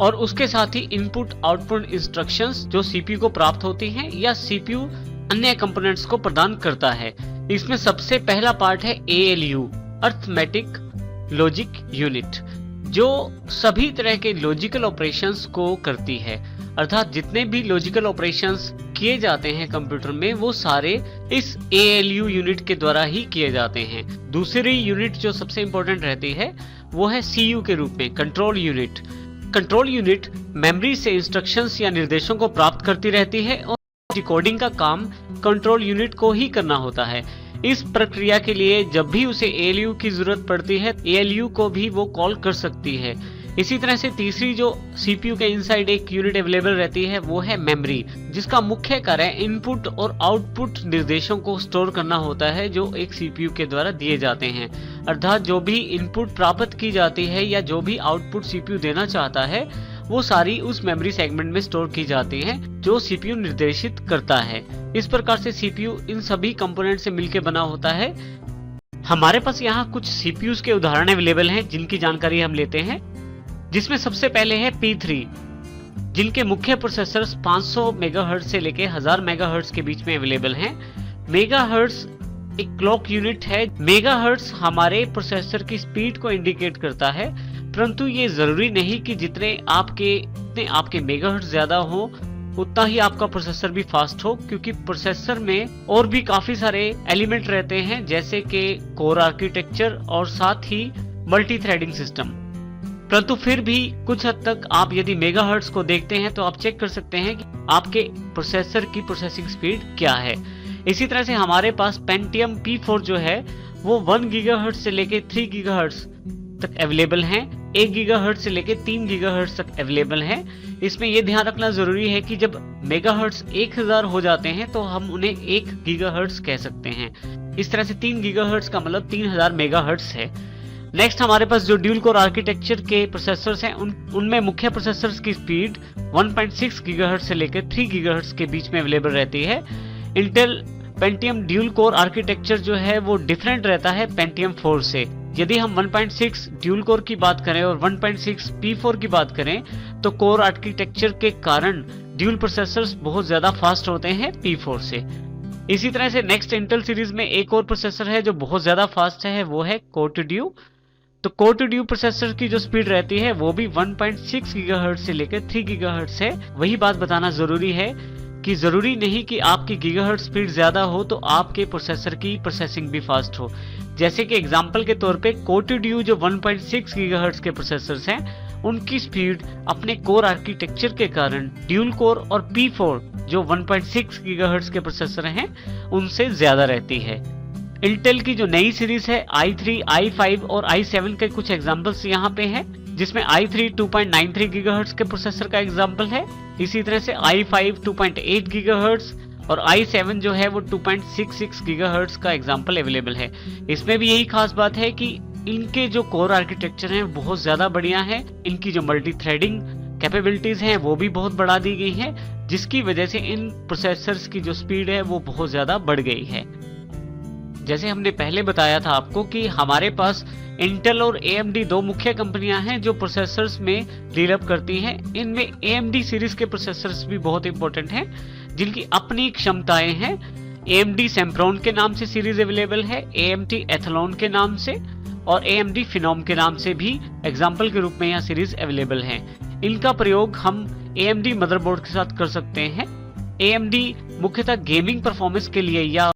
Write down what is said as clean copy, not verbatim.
और उसके साथ ही इनपुट आउटपुट इंस्ट्रक्शंस जो सीपीयू को प्राप्त होती हैं या सीपीयू अन्य कंपोनेंट्स को प्रदान करता है। इसमें सबसे पहला पार्ट है ALU अर्थमेटिक लॉजिक यूनिट, जो सभी तरह के लॉजिकल ऑपरेशंस को करती है। अर्थात जितने भी लॉजिकल ऑपरेशंस किए जाते हैं कंप्यूटर में वो सारे इस ALU यूनिट के द्वारा ही किए जाते हैं। दूसरी यूनिट जो सबसे इंपॉर्टेंट रहती है वो है CU के रूप में control unit. Control unit memory से इंस्ट्रक्शंस या निर्देशों को प्राप्त करती रहती है और डिकोडिंग का काम कंट्रोल यूनिट को ही करना होता है। इस प्रक्रिया के लिए जब भी उसे ALU की जरूरत पड़ती है ALU को भी वो कॉल कर सकती है। इसी तरह से तीसरी जो CPU के इनसाइड एक यूनिट अवेलेबल रहती है वो है मेमोरी, जिसका मुख्य कार्य इनपुट और आउटपुट निर्देशों को स्टोर करना होता है जो एक CPU के द्वारा दिए जाते हैं। अर्थात जो भी इनपुट प्राप्त की जाती है या जो भी आउटपुट CPU देना चाहता है वो सारी उस मेमोरी सेगमेंट में स्टोर की जाती है जो CPU निर्देशित करता है। इस प्रकार से CPU इन सभी कंपोनेंट से मिलकर बना होता है। हमारे पास यहाँ कुछ CPUs के उदाहरण अवेलेबल हैं जिनकी जानकारी हम लेते हैं, जिसमें सबसे पहले है P3, जिनके मुख्य प्रोसेसर्स 500 मेगाहर्ट्ज से लेके 1000 मेगाहर्ट्ज के बीच में अवेलेबल हैं। मेगाहर्ट्ज एक क्लॉक यूनिट है। मेगाहर्ट्ज हमारे प्रोसेसर की स्पीड को इंडिकेट करता है, परंतु ये जरूरी नहीं कि जितने आपके मेगाहर्ट्ज ज्यादा हो उतना ही आपका प्रोसेसर भी फास्ट हो, क्योंकि प्रोसेसर में और भी काफी सारे एलिमेंट रहते हैं जैसे कि कोर आर्किटेक्चर और साथ ही मल्टी थ्रेडिंग सिस्टम। परंतु फिर भी कुछ हद तक आप यदि मेगाहर्ट्ज को देखते हैं तो आप चेक कर सकते हैं कि आपके प्रोसेसर की प्रोसेसिंग स्पीड क्या है। इसी तरह से हमारे पास पेंटियम P4 जो है वो 1 गीगाहर्ट्ज से लेके 3 गीगाहर्ट्ज तक अवेलेबल हैं, 1 गीगाहर्ट्ज से लेके 3 गीगाहर्ट्ज तक अवेलेबल हैं। इसमें यह ध्यान रखना जरूरी है कि जब मेगाहर्ट्ज 1000 हो जाते हैं तो हम उन्हें 1 गीगाहर्ट्ज कह सकते हैं। इस तरह से 3 गीगाहर्ट्ज का मतलब 3000 मेगाहर्ट्ज है। नेक्स्ट हमारे पास जो ड्यूल कोर आर्किटेक्चर के प्रोसेसर्स हैं उनमें मुख्य प्रोसेसर्स की स्पीड 1.6 गीगाहर्ट्ज से लेकर 3 गीगाहर्ट्ज के बीच में अवेलेबल रहती है। Intel Pentium dual core architecture जो है वो डिफरेंट रहता है पेंटियम 4 से। यदि हम 1.6 ड्यूल कोर की बात करें और 1.6 P4 की बात करें तो कोर आर्किटेक्चर के कारण ड्यूल प्रोसेसर्स बहुत ज्यादा फास्ट होते हैं P4 से। इसी तरह से नेक्स्ट इंटेल सीरीज में एक और प्रोसेसर है जो बहुत ज्यादा फास्ट है, वो है कोर ड्यू। तो कोर ड्यू प्रोसेसर की जो स्पीड रहती है वो भी 1.6 गीगाहर्ट्ज से लेकर 3 गीगाहर्ट्ज है। वही बात बताना जरूरी है कि जरूरी नहीं कि आपकी गीगाहर्ट्ज स्पीड ज्यादा हो तो आपके प्रोसेसर की प्रोसेसिंग भी फास्ट हो। जैसे कि एग्जांपल के तौर पे कोर ड्यू जो 1.6 गीगाहर्ट्ज के प्रोसेसर्स हैं उनकी स्पीड अपने कोर आर्किटेक्चर के कारण ड्यूल कोर और P4 जो 1.6 गीगाहर्ट्ज के प्रोसेसर हैं उनसे ज्यादा रहती है। इंटेल की जो नई सीरीज है i3, i5 और i7 के कुछ एग्जांपल्स यहाँ पे हैं, जिसमें i3 2.93 गीगाहर्ट्ज के प्रोसेसर का एग्जांपल है। इसी तरह से i5 2.8 गीगाहर्ट्ज और i7 जो है वो 2.66 गीगाहर्ट्ज का एग्जांपल अवेलेबल है। इसमें भी यही खास बात है कि इनके जो कोर आर्किटेक्चर हैं बहुत ज्यादा बढ़िया है। इनकी जो मल्टी थ्रेडिंग कैपेबिलिटीज हैं वो भी बहुत बढ़ा दी गई है, जिसकी वजह से इन प्रोसेसर्स की जो स्पीड है वो बहुत ज्यादा बढ़ गई है। जैसे हमने पहले बताया था आपको कि हमारे पास इंटेल और AMD दो मुख्य कंपनियां हैं जो प्रोसेसर्स में डील अप करती हैं। इनमें AMD सीरीज के प्रोसेसर्स भी बहुत इंपॉर्टेंट हैं जिनकी अपनी क्षमताएं हैं। AMD सेम्प्रोन के नाम से सीरीज अवेलेबल है, AMD एथलॉन के नाम से और AMD फिनोम के नाम से भी एग्जाम्पल के रूप में यह सीरीज अवेलेबल है। इनका प्रयोग हम AMD मदरबोर्ड के साथ कर सकते हैं। AMD मुख्यतः गेमिंग परफॉर्मेंस के लिए या